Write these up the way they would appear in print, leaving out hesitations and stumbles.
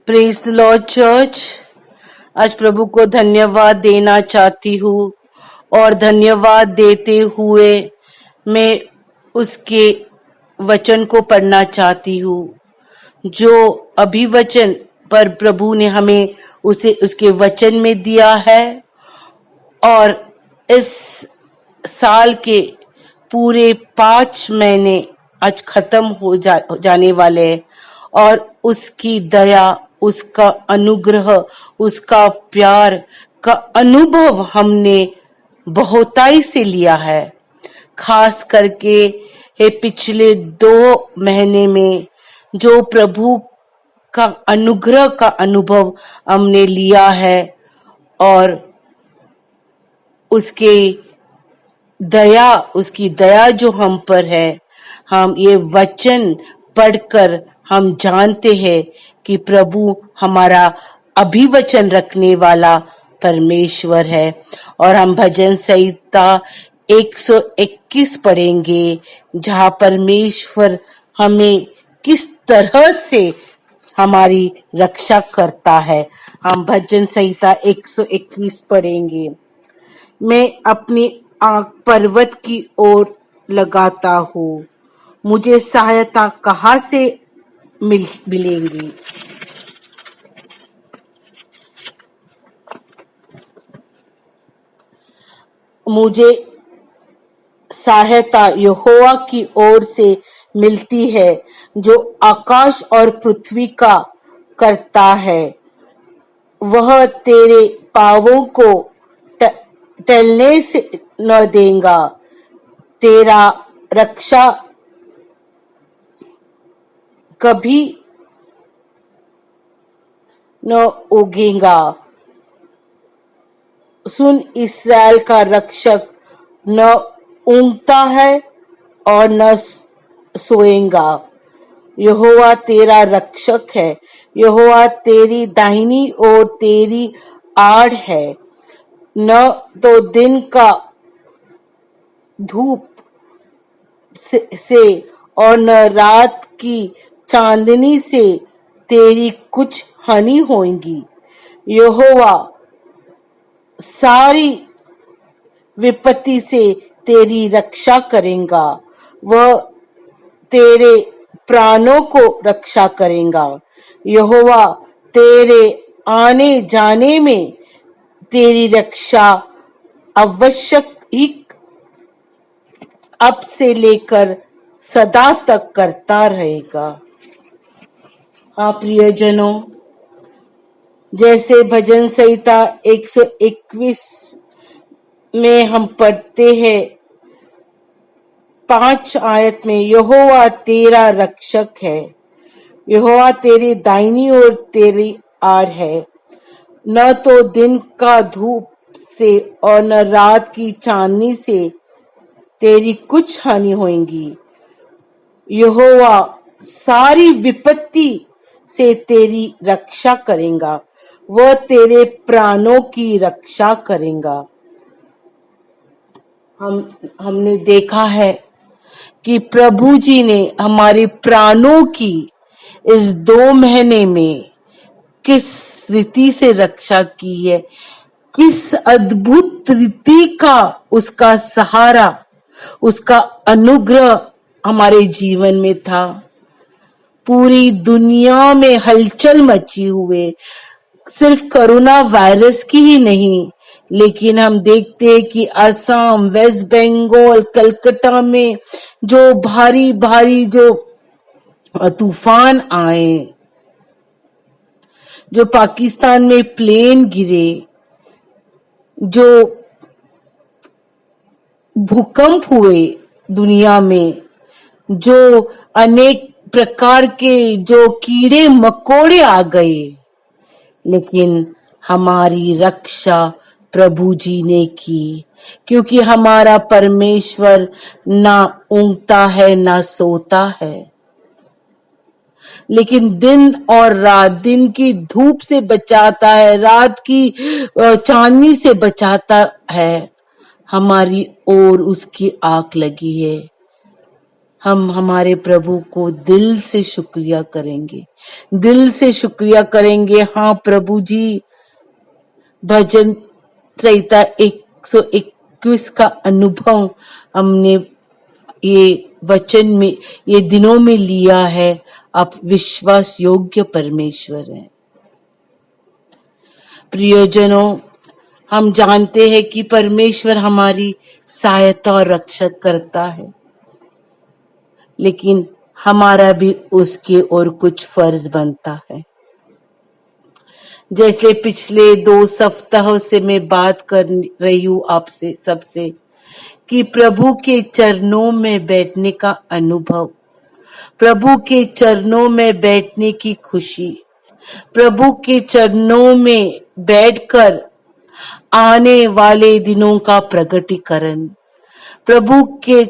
Praise the Lord church. आज प्रभु को धन्यवाद देना चाहती हूँ और धन्यवाद देते हुए मैं उसके वचन को पढ़ना चाहती हूँ जो अभिवचन पर प्रभु ने हमें उसे उसके वचन में दिया है। और इस साल के पूरे 5 महीने आज खत्म हो जाने वाले हैं और उसकी दया, उसका अनुग्रह, उसका प्यार का अनुभव हमने बहुताई से लिया है। खास करके ये पिछले 2 महीने में जो प्रभु का अनुग्रह का अनुभव हमने लिया है और उसकी दया जो हम पर है, हम ये वचन पढ़कर हम जानते हैं कि प्रभु हमारा अभिवचन रखने वाला परमेश्वर है। और हम भजन संहिता 121 पढ़ेंगे जहाँ परमेश्वर हमें किस तरह से हमारी रक्षा करता है। हम भजन संहिता 121 पढ़ेंगे। मैं अपनी आंख पर्वत की ओर लगाता हूँ, मुझे सहायता कहाँ से मिलेंगी। मुझे सहायता यहोवा की ओर से मिलती है जो आकाश और पृथ्वी का करता है। वह तेरे पांवों को टलने से न देगा, तेरा रक्षा कभी न उगेगा। सुन, इस्राएल का रक्षक न ऊँघता है और न सोएगा। यहोवा तेरा रक्षक है, यहोवा तेरी दाहिनी ओर तेरी आड़ है। न तो दिन का धूप से और न रात की चांदनी से तेरी कुछ हानि होगी। यहोवा सारी विपत्ति से तेरी रक्षा करेगा, वह तेरे प्राणों को रक्षा करेगा। यहोवा तेरे आने जाने में तेरी रक्षा आवश्यक ही अब से लेकर सदा तक करता रहेगा। हाँ प्रियजनों, जैसे भजन संहिता 121 में हम पढ़ते हैं 5 आयत में, यहोवा तेरा रक्षक है, यहोवा तेरी दाहिनी ओर तेरी आड़ है। न तो दिन का धूप से और न रात की चांदनी से तेरी कुछ हानि होगी। यहोवा सारी विपत्ति से तेरी रक्षा करेगा, वह तेरे प्राणों की रक्षा करेगा। हमने देखा है कि प्रभु जी ने हमारे प्राणों की इस 2 महीने में किस रीति से रक्षा की है, किस अद्भुत रीति का उसका सहारा, उसका अनुग्रह हमारे जीवन में था। पूरी दुनिया में हलचल मची हुए, सिर्फ कोरोना वायरस की ही नहीं, लेकिन हम देखते हैं कि असम, वेस्ट बंगाल, कलकत्ता में जो भारी भारी जो तूफान आए, जो पाकिस्तान में प्लेन गिरे, जो भूकंप हुए दुनिया में, जो अनेक प्रकार के जो कीड़े मकोड़े आ गए, लेकिन हमारी रक्षा प्रभु जी ने की, क्योंकि हमारा परमेश्वर ना ऊँघता है ना सोता है, लेकिन दिन और रात, दिन की धूप से बचाता है, रात की चांदनी से बचाता है। हमारी ओर उसकी आंख लगी है। हम हमारे प्रभु को दिल से शुक्रिया करेंगे, दिल से शुक्रिया करेंगे। हाँ प्रभु जी, भजन संहिता 121 का अनुभव हमने ये वचन में, ये दिनों में लिया है। आप विश्वास योग्य परमेश्वर हैं। प्रियजनों, हम जानते हैं कि परमेश्वर हमारी सहायता और रक्षा करता है, लेकिन हमारा भी उसके और कुछ फर्ज बनता है। जैसे पिछले 2 सप्ताहों से मैं बात कर रही हूँ आपसे सबसे, कि प्रभु के चरणों में बैठने का अनुभव, प्रभु के चरणों में बैठने की खुशी, प्रभु के चरणों में बैठकर आने वाले दिनों का प्रकटीकरण, प्रभु के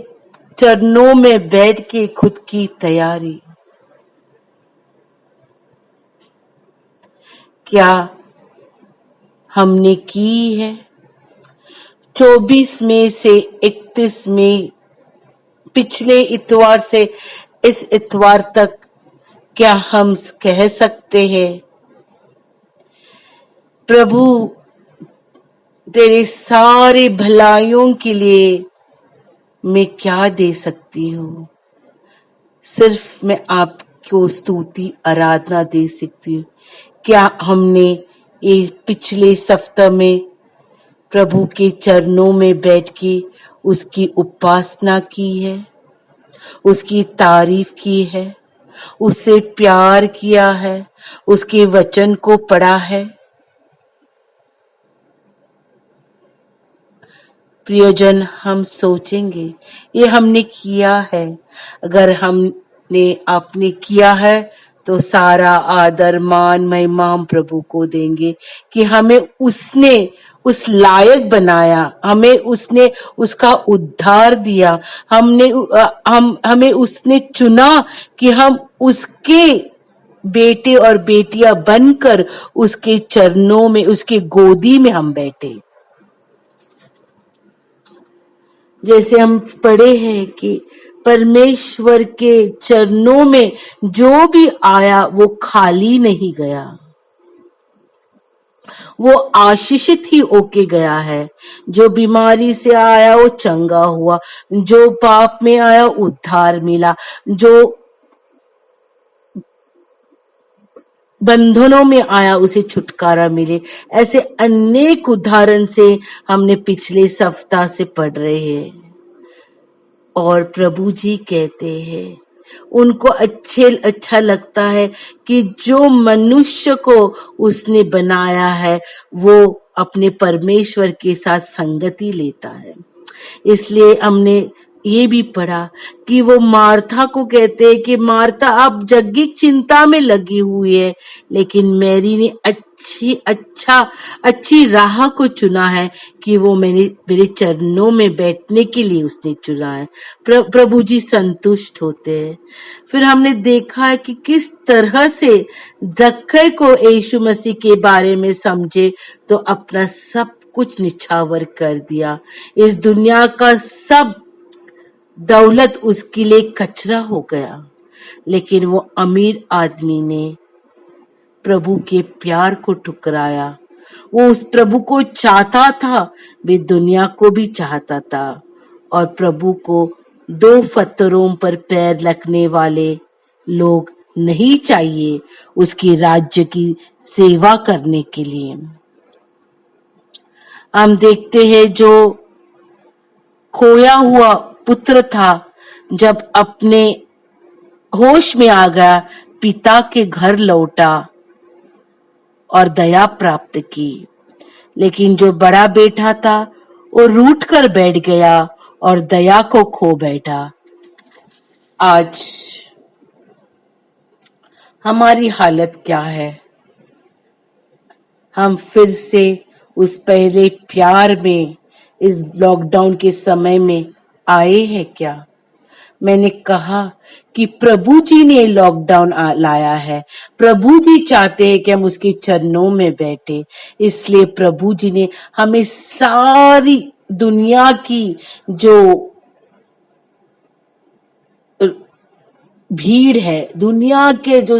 चरणों में बैठ के खुद की तैयारी। क्या हमने की है? 24 मई से 31 मई, पिछले इतवार से इस इतवार तक, क्या हम कह सकते हैं प्रभु तेरे सारे भलाइयों के लिए मैं क्या दे सकती हूँ? सिर्फ मैं आपको स्तुति आराधना दे सकती हूँ। क्या हमने ये पिछले सप्ताह में प्रभु के चरणों में बैठ के उसकी उपासना की है, उसकी तारीफ की है, उससे प्यार किया है, उसके वचन को पढ़ा है? प्रियजन, हम सोचेंगे ये हमने किया है। अगर आपने किया है तो सारा आदर मान महिमा हम प्रभु को देंगे कि हमें उसने उस लायक बनाया, हमें उसने उसका उद्धार दिया, हमें उसने चुना कि हम उसके बेटे और बेटियां बनकर उसके चरणों में, उसके गोदी में हम बैठे। जैसे हम पढ़े हैं कि परमेश्वर के चरणों में जो भी आया वो खाली नहीं गया, वो आशीषित ही होके गया है। जो बीमारी से आया वो चंगा हुआ, जो पाप में आया उद्धार मिला, जो बंधनों में आया उसे छुटकारा मिले। ऐसे अनेक उदाहरण से हमने पिछले सप्ताह से पढ़ रहे हैं। और प्रभु जी कहते हैं उनको अच्छा लगता है कि जो मनुष्य को उसने बनाया है वो अपने परमेश्वर के साथ संगति लेता है। इसलिए हमने ये भी पढ़ा कि वो मार्था को कहते हैं कि मार्था आप जगह चिंता में लगी हुई है, लेकिन मैरी ने अच्छी राह को चुना है कि वो मेरे चरणों में बैठने के लिए उसने चुना है। प्रभु जी संतुष्ट होते हैं। फिर हमने देखा है कि किस तरह से जक्कई को यीशु मसीह के बारे में समझे तो अपना सब कुछ निछावर कर दिया। इस दुनिया का सब दौलत उसके लिए कचरा हो गया, लेकिन वो अमीर आदमी ने प्रभु के प्यार को ठुकराया। वो उस प्रभु को चाहता था, वे दुनिया को भी चाहता था। और प्रभु को 2 पत्थरों पर पैर रखने वाले लोग नहीं चाहिए उसकी राज्य की सेवा करने के लिए। हम देखते हैं जो खोया हुआ पुत्र था, जब अपने होश में आ गया, पिता के घर लौटा और दया प्राप्त की। लेकिन जो बड़ा बेटा था वो रूठ कर बैठ गया और दया को खो बैठा। आज हमारी हालत क्या है? हम फिर से उस पहले प्यार में इस लॉकडाउन के समय में आए हैं क्या? मैंने कहा कि प्रभु जी ने लॉकडाउन लाया है। प्रभु जी चाहते हैं कि हम उसके चरणों में बैठे। इसलिए प्रभु जी ने हमें सारी दुनिया की जो भीड़ है, दुनिया के जो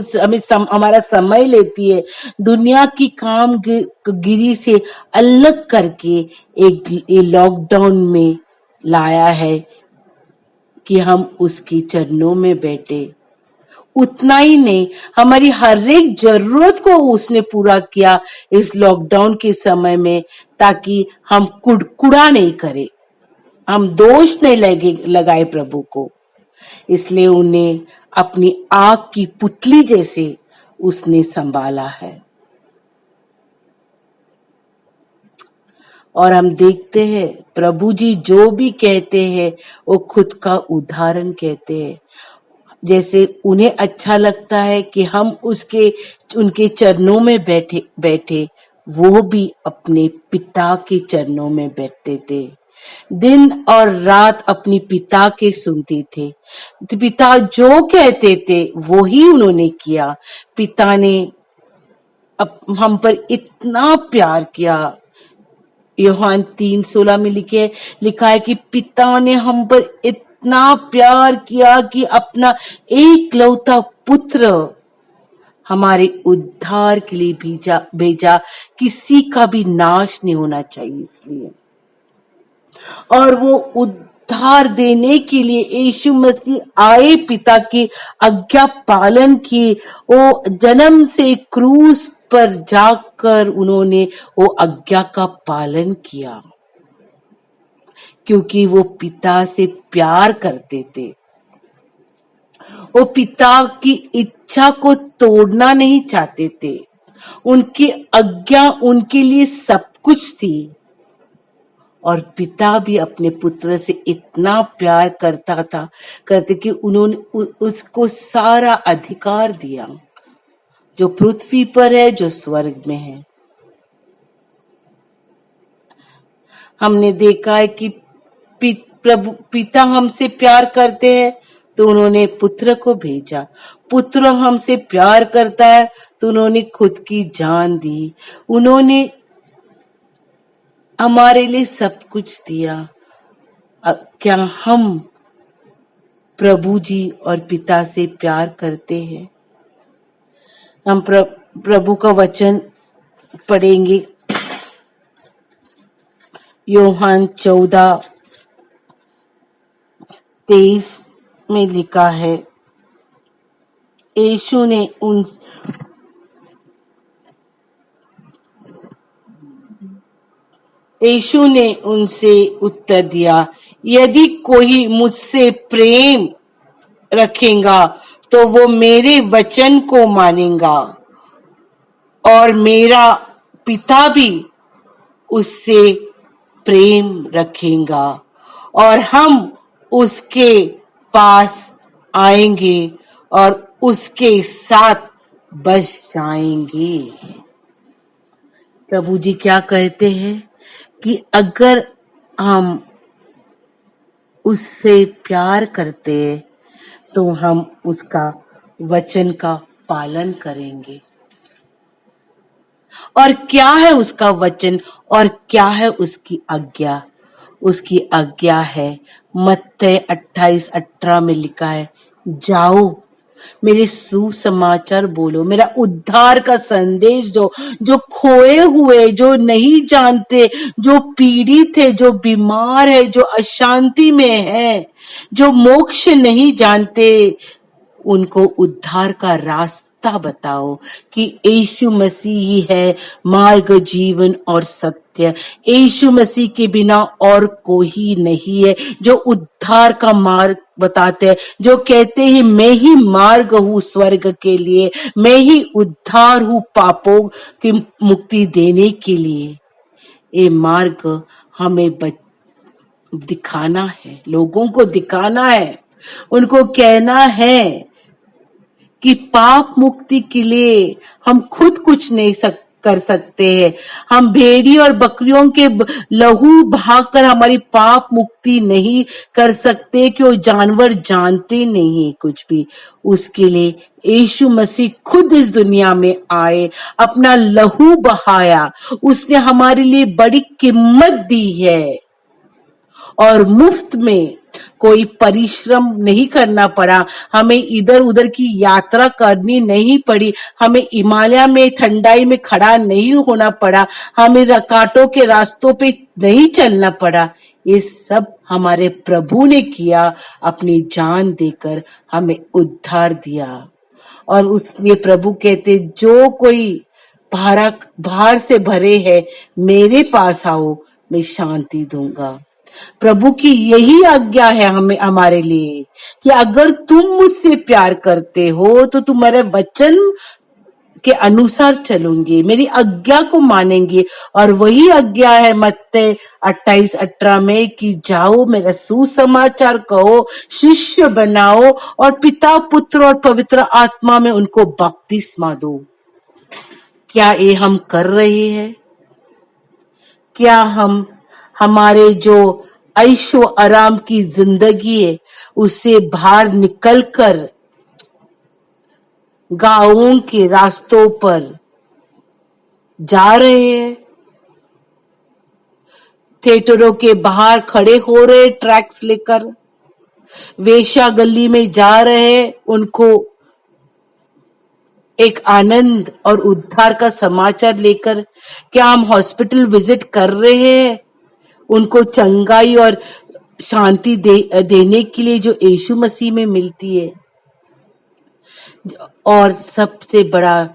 हमारा समय लेती है, दुनिया की कामगिरी से अलग करके एक ये लॉकडाउन में लाया है कि हम उसकी चरणों में बैठे। उतना ही नहीं, हमारी हर एक जरूरत को उसने पूरा किया इस लॉकडाउन के समय में, ताकि हम कुड़कुड़ा नहीं करे, हम दोष नहीं लगाए प्रभु को। इसलिए उन्हें अपनी आग की पुतली जैसे उसने संभाला है। और हम देखते हैं प्रभु जी जो भी कहते हैं वो खुद का उदाहरण कहते हैं। जैसे उन्हें अच्छा लगता है कि हम उनके चरणों में बैठे, वो भी अपने पिता के चरणों में बैठते थे, दिन और रात अपनी पिता के सुनते थे। पिता जो कहते थे वो ही उन्होंने किया। पिता ने हम पर इतना प्यार किया। यूहन्ना 3:16 में लिखा है कि पिता ने हम पर इतना प्यार किया कि अपना एकलौता पुत्र हमारे उद्धार के लिए भेजा, किसी का भी नाश नहीं होना चाहिए इसलिए। और वो उद्धार देने के लिए यीशु मसीह आए, पिता की आज्ञा पालन किए, वो जन्म से क्रूस पर जाकर उन्होंने वो आज्ञा का पालन किया, क्योंकि वो पिता से प्यार करते थे। वो पिता की इच्छा को तोड़ना नहीं चाहते थे। उनकी आज्ञा उनके लिए सब कुछ थी। और पिता भी अपने पुत्र से इतना प्यार करते कि उन्होंने उसको सारा अधिकार दिया, जो पृथ्वी पर है, जो स्वर्ग में है। हमने देखा है कि पिता हमसे प्यार करते हैं तो उन्होंने पुत्र को भेजा। पुत्र हमसे प्यार करता है तो उन्होंने खुद की जान दी। उन्होंने हमारे लिए सब कुछ दिया। क्या हम प्रभु जी और पिता से प्यार करते हैं? हम प्रभु का वचन पढ़ेंगे। यूहन्ना 14:23 में लिखा है, यीशु ने उनसे उत्तर दिया, यदि कोई मुझसे प्रेम रखेगा तो वो मेरे वचन को मानेगा, और मेरा पिता भी उससे प्रेम रखेगा, और हम उसके पास आएंगे और उसके साथ बस जाएंगे। प्रभु जी क्या कहते हैं कि अगर हम उससे प्यार करते हैं तो हम उसका वचन का पालन करेंगे। और क्या है उसका वचन और क्या है उसकी आज्ञा? उसकी आज्ञा है, मत्ती 28:18 में लिखा है, जाओ मेरे सुसमाचार बोलो, मेरा उद्धार का संदेश जो खोए हुए, जो नहीं जानते, जो पीड़ित है, जो बीमार है, जो अशांति में है, जो मोक्ष नहीं जानते, उनको उद्धार का रास्ता बताओ कि यीशु मसीह ही है मार्ग, जीवन और सत्य। यीशु मसीह के बिना और कोई नहीं है जो उद्धार का मार्ग बताते हैं, जो कहते हैं मैं ही मार्ग हूँ स्वर्ग के लिए, मैं ही उद्धार हूँ पापों की मुक्ति देने के लिए। ये मार्ग हमें दिखाना है, लोगों को दिखाना है, उनको कहना है कि पाप मुक्ति के लिए हम खुद कुछ नहीं कर सकते हैं। हम भेड़ी और बकरियों के लहू बहाकर हमारी पाप मुक्ति नहीं कर सकते, कि वो जानवर जानते नहीं है कुछ भी। उसके लिए यीशु मसीह खुद इस दुनिया में आए, अपना लहू बहाया, उसने हमारे लिए बड़ी कीमत दी है और मुफ्त में कोई परिश्रम नहीं करना पड़ा, हमें इधर उधर की यात्रा करनी नहीं पड़ी, हमें हिमालय में ठंडाई में खड़ा नहीं होना पड़ा, हमें कांटों के रास्तों पे नहीं चलना पड़ा। ये सब हमारे प्रभु ने किया, अपनी जान देकर हमें उद्धार दिया। और उसलिए प्रभु कहते, जो कोई भार से भरे हैं मेरे पास आओ, मैं शांति दूंगा। प्रभु की यही आज्ञा है हमें, हमारे लिए, कि अगर तुम मुझसे प्यार करते हो तो तुम्हारे वचन के अनुसार चलूंगी, मेरी आज्ञा को मानेंगे। और वही आज्ञा है मत्ती 28:18 में कि जाओ, मेरा सुसमाचार कहो, शिष्य बनाओ और पिता पुत्र और पवित्र आत्मा में उनको बपतिस्मा दो। क्या ये हम कर रहे हैं? क्या हम हमारे जो ऐशो आराम की जिंदगी है उससे बाहर निकलकर गांवों के रास्तों पर जा रहे हैं? थिएटरों के बाहर खड़े हो रहे ट्रैक्स लेकर, वेश्या गली में जा रहे, उनको एक आनंद और उद्धार का समाचार लेकर? क्या हम हॉस्पिटल विजिट कर रहे हैं, उनको चंगाई और शांति देने के लिए जो यीशु मसीह में मिलती है? और सबसे बड़ा,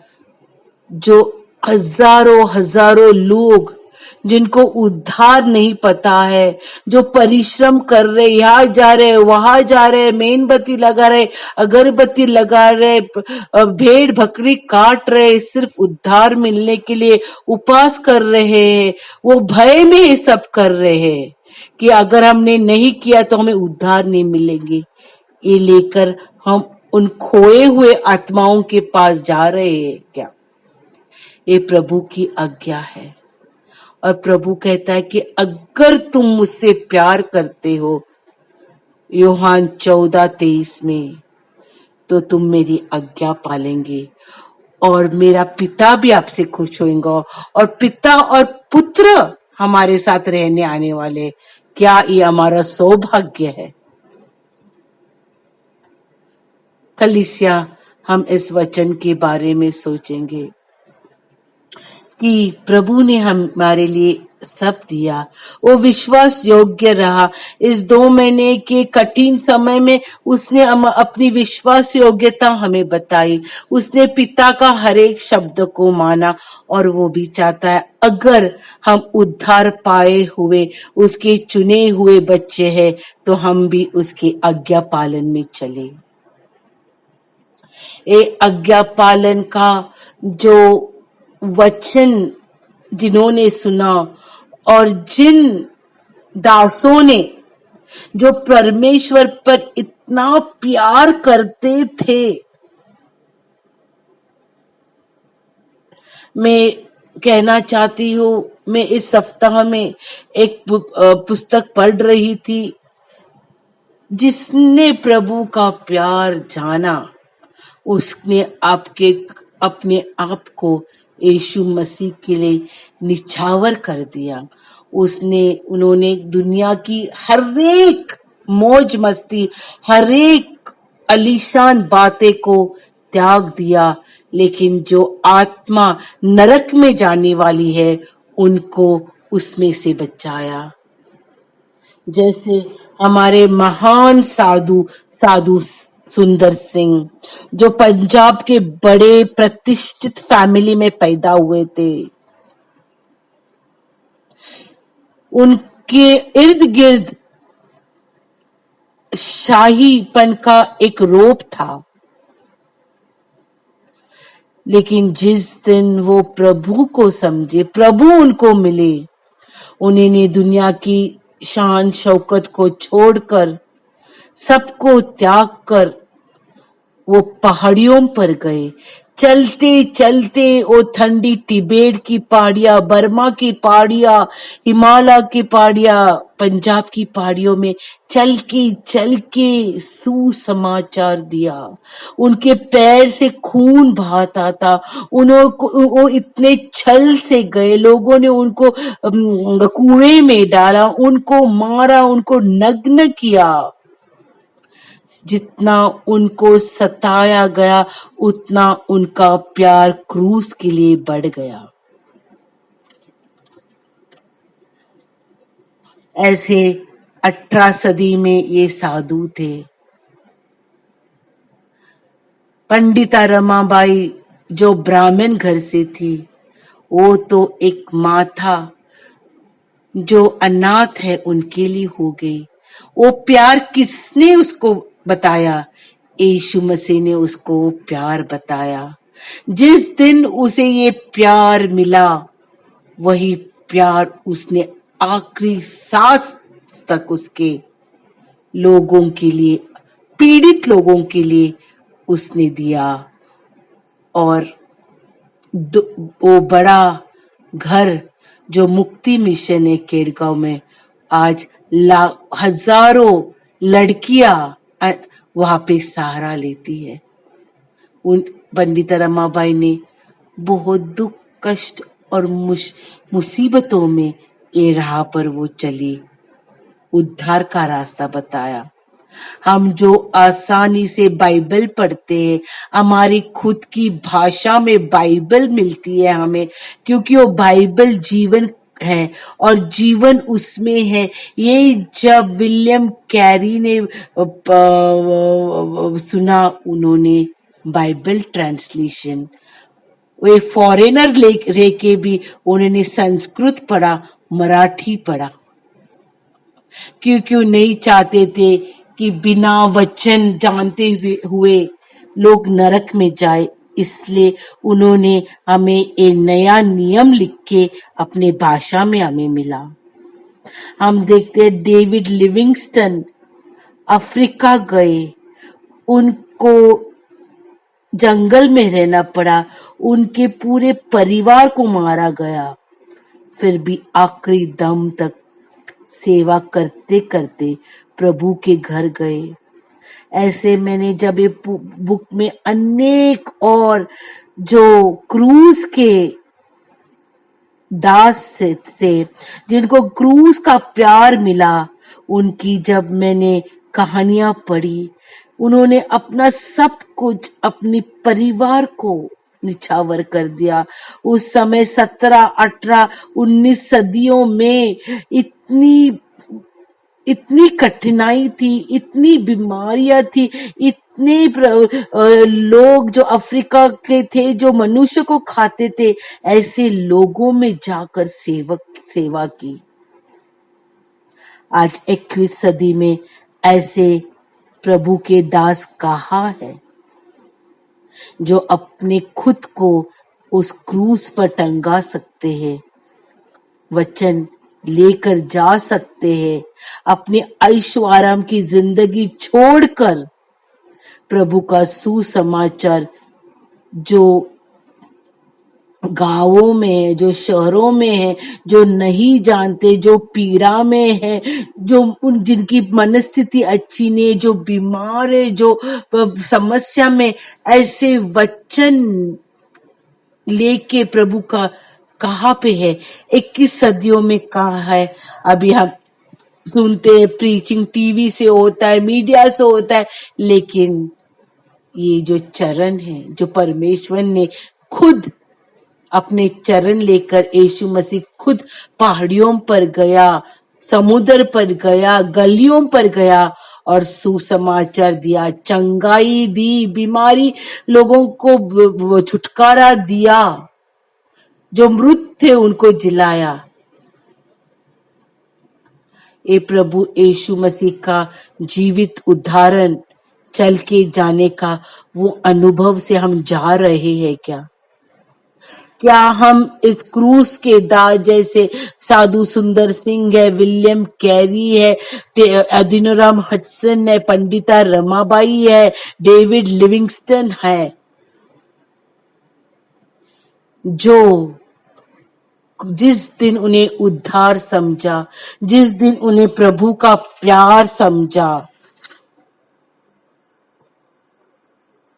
जो हजारों हजारों लोग जिनको उद्धार नहीं पता है, जो परिश्रम कर रहे, यहाँ जा रहे वहां जा रहे, मेणबत्ती लगा रहे, अगरबत्ती लगा रहे, भेड़ बकरी काट रहे, सिर्फ उद्धार मिलने के लिए उपवास कर रहे हैं, वो भय में ये सब कर रहे हैं कि अगर हमने नहीं किया तो हमें उद्धार नहीं मिलेंगे। ये लेकर हम उन खोए हुए आत्माओं के पास जा रहे हैं क्या? ये प्रभु की आज्ञा है। और प्रभु कहता है कि अगर तुम मुझसे प्यार करते हो, यूहान 14:23 में, तो तुम मेरी आज्ञा पालेंगे और मेरा पिता भी आपसे खुश होगा और पिता और पुत्र हमारे साथ रहने आने वाले। क्या ये हमारा सौभाग्य है? कलीसिया, हम इस वचन के बारे में सोचेंगे कि प्रभु ने हमारे लिए सब दिया, वो विश्वास योग्य रहा। इस 2 महीने के कठिन समय में उसने अपनी विश्वास योग्यता हमें बताई। उसने पिता का हर एक शब्द को माना और वो भी चाहता है अगर हम उद्धार पाए हुए उसके चुने हुए बच्चे हैं तो हम भी उसके आज्ञा पालन में चले। ये आज्ञा पालन का जो वचन जिन्होंने सुना और जिन दासों ने जो परमेश्वर पर इतना प्यार करते थे, मैं कहना चाहती हूँ, मैं इस सप्ताह में एक पुस्तक पढ़ रही थी, जिसने प्रभु का प्यार जाना उसने अपने आप को यीशु मसीह के लिए निछावर कर दिया। उन्होंने दुनिया की हर एक मौज मस्ती, हर एक आलीशान बातें को त्याग दिया, लेकिन जो आत्मा नरक में जाने वाली है उनको उसमें से बचाया। जैसे हमारे महान साधु सुंदर सिंह, जो पंजाब के बड़े प्रतिष्ठित फैमिली में पैदा हुए थे, उनके इर्द गिर्द शाहीपन का एक रोप था, लेकिन जिस दिन वो प्रभु को समझे, प्रभु उनको मिले, उन्होंने दुनिया की शान शौकत को छोड़कर, सबको त्याग कर वो पहाड़ियों पर गए। चलते चलते वो ठंडी तिबेट की पहाड़ियां, बर्मा की पहाड़ियां, हिमालय की पहाड़ियां, पंजाब की पहाड़ियों में चल के सुसमाचार दिया। उनके पैर से खून बहाता था। उन्होंने वो इतने छल से गए, लोगों ने उनको कुएं में डाला, उनको मारा, उनको नग्न किया। जितना उनको सताया गया उतना उनका प्यार क्रूस के लिए बढ़ गया। ऐसे 18 सदी में ये साधु थे। पंडिता रमाबाई जो ब्राह्मण घर से थी, वो तो एक माँ था जो अनाथ है उनके लिए हो गई। वो प्यार किसने उसको बताया? यीशु मसीह ने उसको प्यार बताया। जिस दिन उसे ये प्यार मिला, वही प्यार उसने आखिरी सांस तक उसके लोगों के लिए, पीड़ित लोगों के लिए उसने दिया। और वो बड़ा घर जो मुक्ति मिशन है केड़गांव में, आज हजारों लड़कियां वहां पे सहारा लेती है। उन पंडिता रमाबाई ने बहुत दुख, कष्ट और मुसीबतों में ये राह पर वो चली, उद्धार का रास्ता बताया। हम जो आसानी से बाइबल पढ़ते हैं, हमारी खुद की भाषा में बाइबल मिलती है हमें, क्योंकि वो बाइबल जीवन है और जीवन उसमें है। ये जब विलियम कैरी ने सुना, उन्होंने बाइबल ट्रांसलेशन, वे फॉरेनर रह के भी उन्होंने संस्कृत पढ़ा, मराठी पढ़ा, क्योंकि नहीं चाहते थे कि बिना वचन जानते हुए लोग नरक में जाए। इसलिए उन्होंने हमें एक नया नियम लिख के अपने भाषा में हमें मिला। हम देखते हैं डेविड लिविंगस्टन अफ्रीका गए, उनको जंगल में रहना पड़ा, उनके पूरे परिवार को मारा गया, फिर भी आखिरी दम तक सेवा करते करते प्रभु के घर गए। ऐसे मैंने जब ये बुक में अनेक और जो क्रूस के दास थे, जिनको क्रूस का प्यार मिला, उनकी जब मैंने कहानियां पढ़ी, उन्होंने अपना सब कुछ, अपने परिवार को निछावर कर दिया। उस समय 17, 18, 19 सदियों में इतनी कठिनाई थी, इतनी बीमारियां थी, इतने लोग जो अफ्रीका के थे जो मनुष्य को खाते थे, ऐसे लोगों में जाकर सेवा की। आज 21 सदी में ऐसे प्रभु के दास कहाँ है जो अपने खुद को उस क्रूस पर टंगा सकते हैं, वचन लेकर जा सकते हैं, अपने ऐशो आराम की जिंदगी छोड़कर प्रभु का सुसमाचार जो गांवों में है, जो शहरों में है, जो नहीं जानते, जो पीड़ा में है, जो जिनकी मनस्थिति अच्छी नहीं, जो बीमार है, जो समस्या में, ऐसे वचन लेके प्रभु का कहाँ पे है? 21 सदियों में कहाँ है? अभी हम सुनते हैं, प्रीचिंग टीवी से होता है, मीडिया से होता है, लेकिन ये जो चरण है, जो परमेश्वर ने खुद अपने चरण लेकर, यीशु मसीह खुद पहाड़ियों पर गया, समुद्र पर गया, गलियों पर गया और सुसमाचार दिया, चंगाई दी, बीमारी लोगों को छुटकारा दिया, जो मृत थे उनको जिलाया। ये प्रभु यीशु मसीह का जीवित उदाहरण चल के जाने का वो अनुभव से हम जा रहे हैं क्या? क्या हम इस क्रूस के दास जैसे साधु सुंदर सिंह है, विलियम कैरी है, अदिनोराम हडसन है, पंडिता रमाबाई है, डेविड लिविंगस्टन है, जो जिस दिन उन्हें उद्धार समझा, जिस दिन उन्हें प्रभु का प्यार समझा,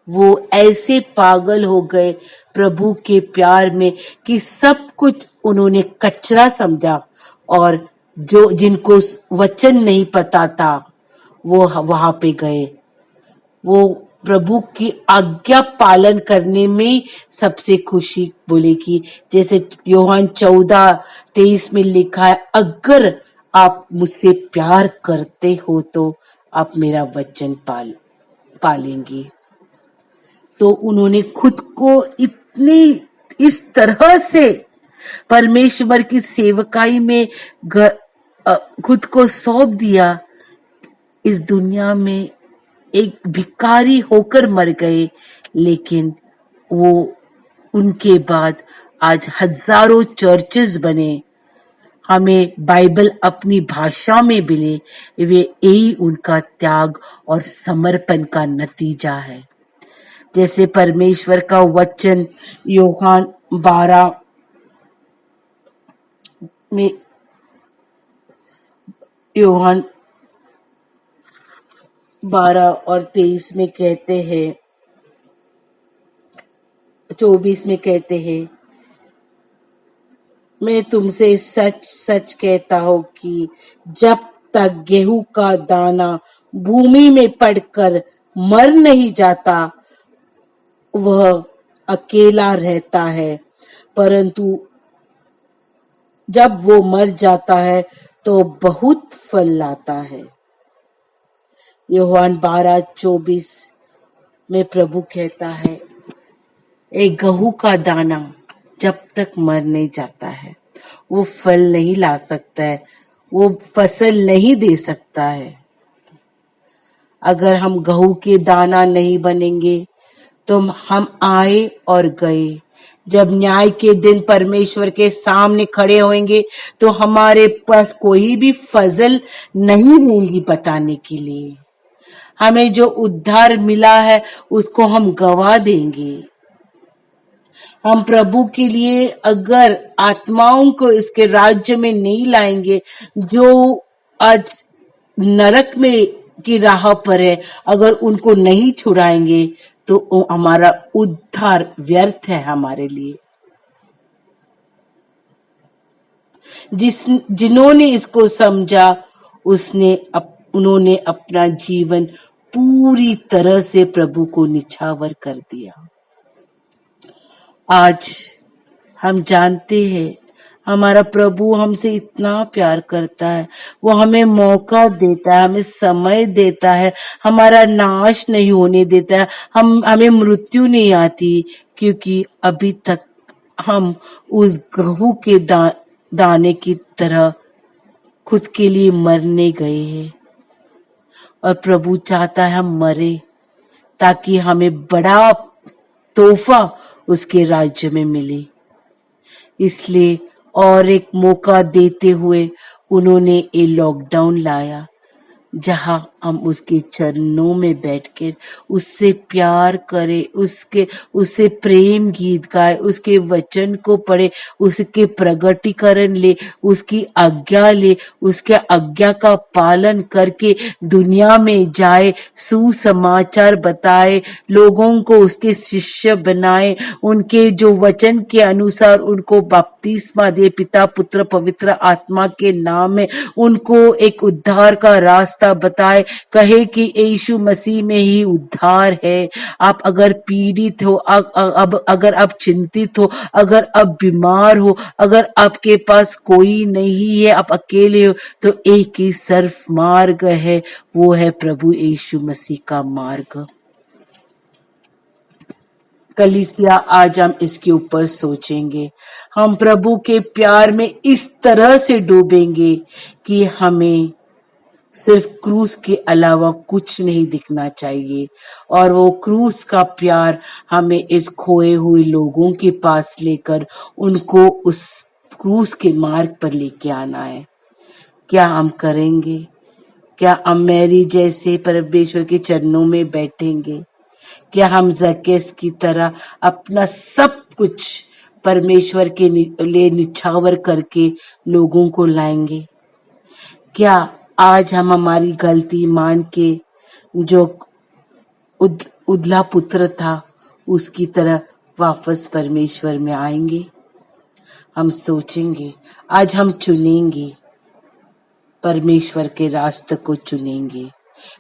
वो ऐसे पागल हो गए प्रभु के प्यार में कि सब कुछ उन्होंने कचरा समझा, और जो जिनको वचन नहीं पता था वो वहां पे गए। वो प्रभु की आज्ञा पालन करने में सबसे खुशी बोले कि जैसे यूहन्ना 14:23 में लिखा है, अगर आप मुझसे प्यार करते हो तो आप मेरा वचन पालेंगे। तो उन्होंने खुद को इस तरह से परमेश्वर की सेवकाई में खुद को सौंप दिया, इस दुनिया में एक भिखारी होकर मर गए, लेकिन वो उनके बाद आज हजारों चर्चेस बने, हमें बाइबल अपनी भाषा में मिले। वे यही उनका त्याग और समर्पण का नतीजा है। जैसे परमेश्वर का वचन यूहन्ना 12:23 में कहते हैं, 24 में कहते हैं, मैं तुमसे सच सच कहता हूं कि जब तक गेहूं का दाना भूमि में पड़कर मर नहीं जाता वह अकेला रहता है, परंतु जब वो मर जाता है तो बहुत फल लाता है। यूहन्ना 12:24 में प्रभु कहता है, एक गेहूं का दाना जब तक मर नहीं जाता है वो फल नहीं ला सकता है, वो फसल नहीं दे सकता है। अगर हम गेहूं के दाना नहीं बनेंगे तो हम आए और गए, जब न्याय के दिन परमेश्वर के सामने खड़े होंगे तो हमारे पास कोई भी फसल नहीं होगी बताने के लिए। हमें जो उद्धार मिला है उसको हम गवा देंगे। हम प्रभु के लिए अगर आत्माओं को इसके राज्य में नहीं लाएंगे, जो आज नरक में की राह पर है, अगर उनको नहीं छुड़ाएंगे तो हमारा उद्धार व्यर्थ है हमारे लिए। जिन्होंने इसको समझा उन्होंने अपना जीवन पूरी तरह से प्रभु को निछावर कर दिया। आज हम जानते हैं हमारा प्रभु हमसे इतना प्यार करता है, वो हमें मौका देता है, हमें समय देता है, हमारा नाश नहीं होने देता है, हमें मृत्यु नहीं आती, क्योंकि अभी तक हम उस गेहूं के दाने की तरह खुद के लिए मरने गए हैं, और प्रभु चाहता है हम मरे ताकि हमें बड़ा तोहफा उसके राज्य में मिले। इसलिए और एक मौका देते हुए उन्होंने ये लॉकडाउन लाया, जहां हम उसके चरणों में बैठकर उससे प्यार करें, उससे प्रेम गीत गाए, उसके वचन को पढ़े, उसके प्रगटीकरण ले, उसकी आज्ञा ले, उसके आज्ञा का पालन करके दुनिया में जाए, सुसमाचार बताए, लोगों को उसके शिष्य बनाए, उनके जो वचन के अनुसार उनको बपतिस्मा दे, पिता पुत्र पवित्र आत्मा के नाम में उनको एक उद्धार का रास्ता बताए, कहे कि यीशु मसीह में ही उद्धार है। आप अगर पीड़ित हो, अगर आप चिंतित हो, अगर आप बीमार हो, अगर आपके पास कोई नहीं है, आप अकेले हो, तो एक ही सिर्फ मार्ग है, वो है प्रभु यीशु मसीह का मार्ग। कलीसिया आज हम इसके ऊपर सोचेंगे, हम प्रभु के प्यार में इस तरह से डूबेंगे कि हमें सिर्फ क्रूस के अलावा कुछ नहीं दिखना चाहिए। और वो क्रूस का प्यार हमें इस खोए हुए लोगों के पास लेकर उनको उस क्रूस के मार्ग पर लेके आना है। क्या हम करेंगे? क्या हम मैरी जैसे परमेश्वर के चरणों में बैठेंगे? क्या हम जक्केस की तरह अपना सब कुछ परमेश्वर के लिए निछावर करके लोगों को लाएंगे? क्या आज हम हमारी गलती मान के जो उदला पुत्र था उसकी तरह वापस परमेश्वर में आएंगे? हम सोचेंगे, आज हम चुनेंगे, परमेश्वर के रास्ते को चुनेंगे,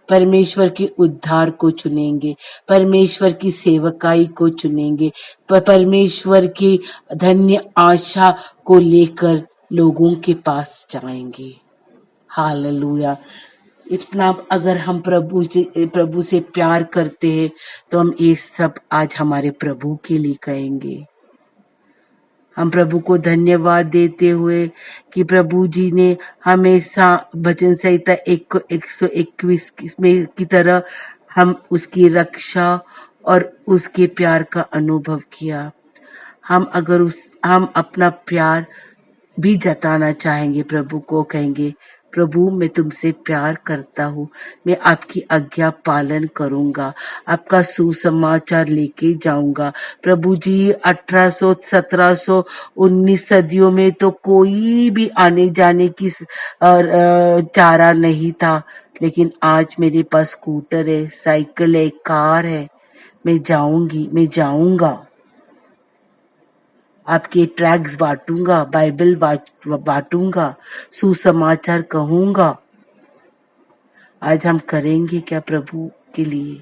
परमेश्वर के उद्धार को चुनेंगे, परमेश्वर की सेवकाई को चुनेंगे, परमेश्वर की धन्य आशा को लेकर लोगों के पास जाएंगे। हालेलुया। इतना अगर हम प्रभु से प्यार करते हैं तो हम ये सब आज हमारे प्रभु के लिए कहेंगे। हम प्रभु को धन्यवाद देते हुए कि प्रभु जी ने हमेशा भजन संहिता 121 में की तरह हम उसकी रक्षा और उसके प्यार का अनुभव किया। हम अपना प्यार भी जताना चाहेंगे, प्रभु को कहेंगे, प्रभु मैं तुमसे प्यार करता हूँ, मैं आपकी आज्ञा पालन करूंगा, आपका सुसमाचार लेके जाऊंगा। प्रभु जी 1800, 1700, 19 सदियों में तो कोई भी आने जाने की चारा नहीं था, लेकिन आज मेरे पास स्कूटर है, साइकिल है, कार है, मैं जाऊंगा, आपके ट्रैक्स बांटूंगा, बाइबल बांटूंगा, सुसमाचार कहूंगा। आज हम करेंगे क्या प्रभु के लिए?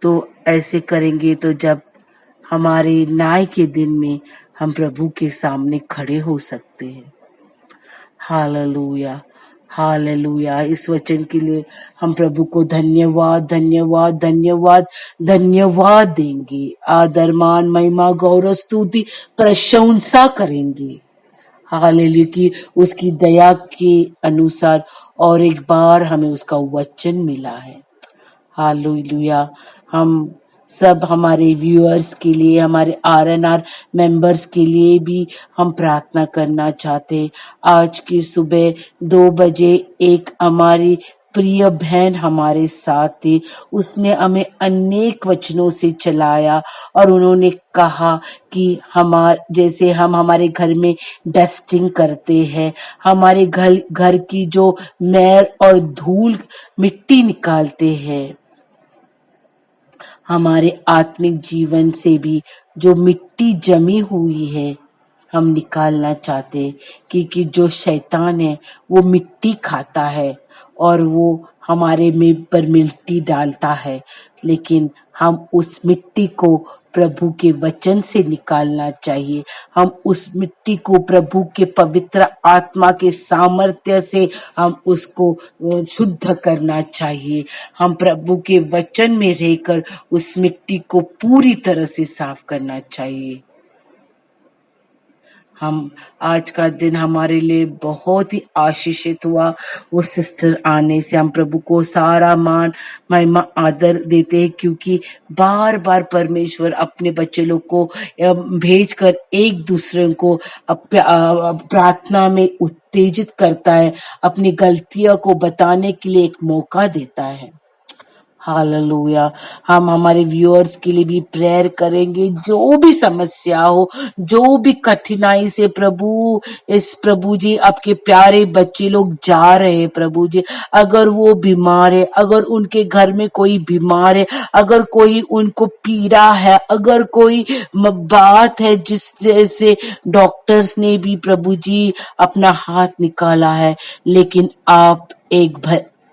तो ऐसे करेंगे तो जब हमारे न्याय के दिन में हम प्रभु के सामने खड़े हो सकते हैं। Hallelujah, hallelujah. इस वचन के लिए हम प्रभु को धन्यवाद धन्यवाद धन्यवाद धन्यवाद देंगे। आदर मान महिमा गौरव स्तुति प्रशंसा करेंगे। हालेलुया की उसकी दया के अनुसार और एक बार हमें उसका वचन मिला है। हालेलुया। हम सब हमारे व्यूअर्स के लिए, हमारे आरएनआर मेंबर्स के लिए भी हम प्रार्थना करना चाहते। आज की सुबह 2 बजे एक हमारी प्रिय बहन हमारे साथ थी, उसने हमें अनेक वचनों से चलाया और उन्होंने कहा कि जैसे हम हमारे घर में डस्टिंग करते हैं, हमारे घर की जो मैल और धूल मिट्टी निकालते हैं, हमारे आत्मिक जीवन से भी जो मिट्टी जमी हुई है हम निकालना चाहते, क्योंकि जो शैतान है वो मिट्टी खाता है और वो हमारे में पर मिट्टी डालता है, लेकिन हम उस मिट्टी को प्रभु के वचन से निकालना चाहिए। हम उस मिट्टी को प्रभु के पवित्र आत्मा के सामर्थ्य से हम उसको शुद्ध करना चाहिए। हम प्रभु के वचन में रहकर उस मिट्टी को पूरी तरह से साफ करना चाहिए। हम आज का दिन हमारे लिए बहुत ही आशीषित हुआ। वो सिस्टर आने से हम प्रभु को सारा मान महिमा आदर देते हैं, क्योंकि बार बार परमेश्वर अपने बच्चे लोग को भेजकर एक दूसरे को प्रार्थना में उत्तेजित करता है, अपनी गलतियों को बताने के लिए एक मौका देता है। हालेलुया। हम हमारे व्यूअर्स के लिए भी प्रेयर करेंगे, जो भी समस्या हो, जो भी कठिनाई से प्रभु जी आपके प्यारे बच्चे लोग जा रहे हैं प्रभु जी, अगर वो बीमार है, अगर उनके घर में कोई बीमार है, अगर कोई उनको पीड़ा है, अगर कोई बात है जिससे डॉक्टर्स ने भी प्रभु जी अपना हाथ निकाला है, लेकिन आप एक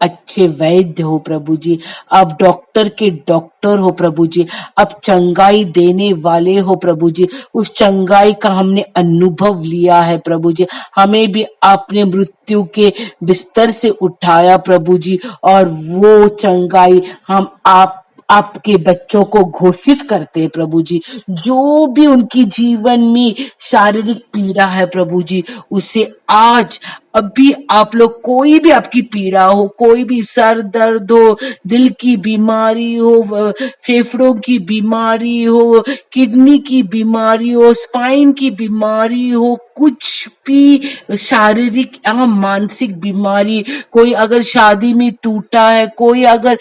अच्छे वैद्य हो प्रभु जी, आप डॉक्टर के डॉक्टर हो प्रभु जी, आप चंगाई देने वाले हो प्रभु जी। उस चंगाई का हमने अनुभव लिया है प्रभु जी, हमें भी आपने मृत्यु के बिस्तर से उठाया प्रभु जी, और वो चंगाई हम आपके बच्चों को घोषित करते हैं प्रभु जी। जो भी उनकी जीवन में शारीरिक पीड़ा है प्रभु जी, उसे आज अभी आप लोग, कोई भी आपकी पीड़ा हो, कोई भी सर दर्द हो, दिल की बीमारी हो, फेफड़ों की बीमारी हो, किडनी की बीमारी हो, स्पाइन की बीमारी हो, कुछ भी शारीरिक या मानसिक बीमारी, कोई अगर शादी में टूटा है, कोई अगर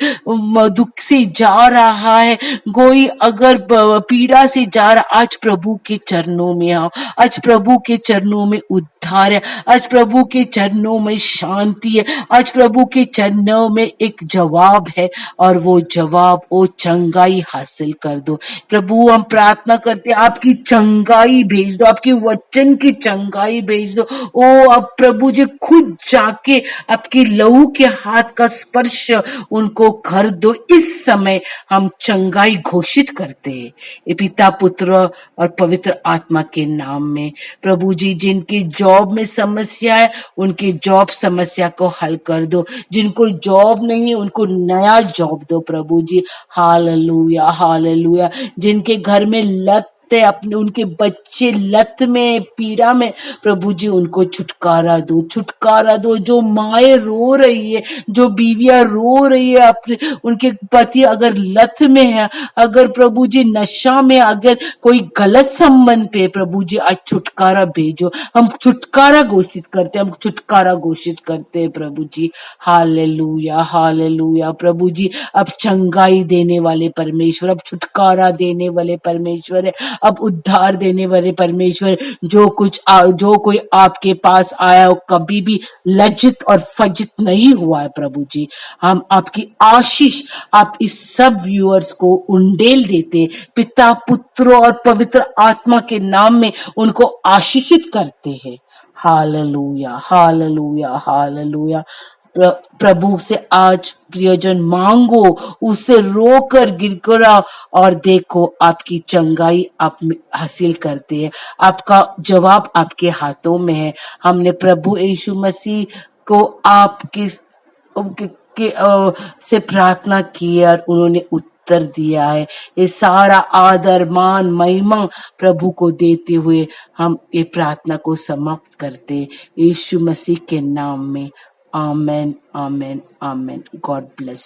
दुख से जा रहा है, कोई अगर पीड़ा से जा रहा, आज प्रभु के चरणों में आओ। आज प्रभु के चरणों में उद्धार है, आज प्रभु के चरणों में शांति है, आज प्रभु के चरणों में एक जवाब है, और वो जवाब, वो चंगाई हासिल कर दो। प्रभु हम प्रार्थना करते हैं, आपकी चंगाई भेज दो, आपके वचन की चंगाई भेज दो। ओ अब प्रभु जी खुद जाके आपके लहू के हाथ का स्पर्श उनको कर दो। इस समय हम चंगाई घोषित करते हैं, ये पिता पुत्र और पवित्र आत्मा के नाम में। प्रभु जी जिनकी जॉब में समस्या है, उनकी जॉब समस्या को हल कर दो। जिनको जॉब नहीं है, उनको नया जॉब दो प्रभु जी। Hallelujah hallelujah. जिनके घर में लत है, अपने उनके बच्चे लत में, पीड़ा में, प्रभु जी उनको छुटकारा दो, छुटकारा दो। जो माए रो रही है, जो बीवियां रो रही है, अपने उनके पति अगर लत में है, अगर प्रभु जी नशा में, अगर कोई गलत संबंध पे, प्रभु जी आज छुटकारा भेजो। हम छुटकारा घोषित करते हैं, हम छुटकारा घोषित करते हैं प्रभु जी। Hallelujah hallelujah. प्रभु जी अब चंगाई देने वाले परमेश्वर, अब छुटकारा देने वाले परमेश्वर है, अब उद्धार देने वाले परमेश्वर। जो कोई आपके पास आया हो, कभी भी लज्जित और फज्जित नहीं हुआ है प्रभु जी। हम आपकी आशीष, आप इस सब व्यूअर्स को उंडेल देते, पिता पुत्र और पवित्र आत्मा के नाम में उनको आशीषित करते हैं। Hallelujah hallelujah hallelujah. प्रभु से आज प्रियजन मांगो, उससे रोकर गिड़गिड़ा, और देखो आपकी चंगाई आप हासिल करते हैं। आपका जवाब आपके हाथों में है। हमने प्रभु यीशु मसीह को आपके से प्रार्थना की है, और उन्होंने उत्तर दिया है। ये सारा आदर मान महिमा प्रभु को देते हुए हम ये प्रार्थना को समाप्त करते यीशु मसीह के नाम में। Amen amen amen. God bless.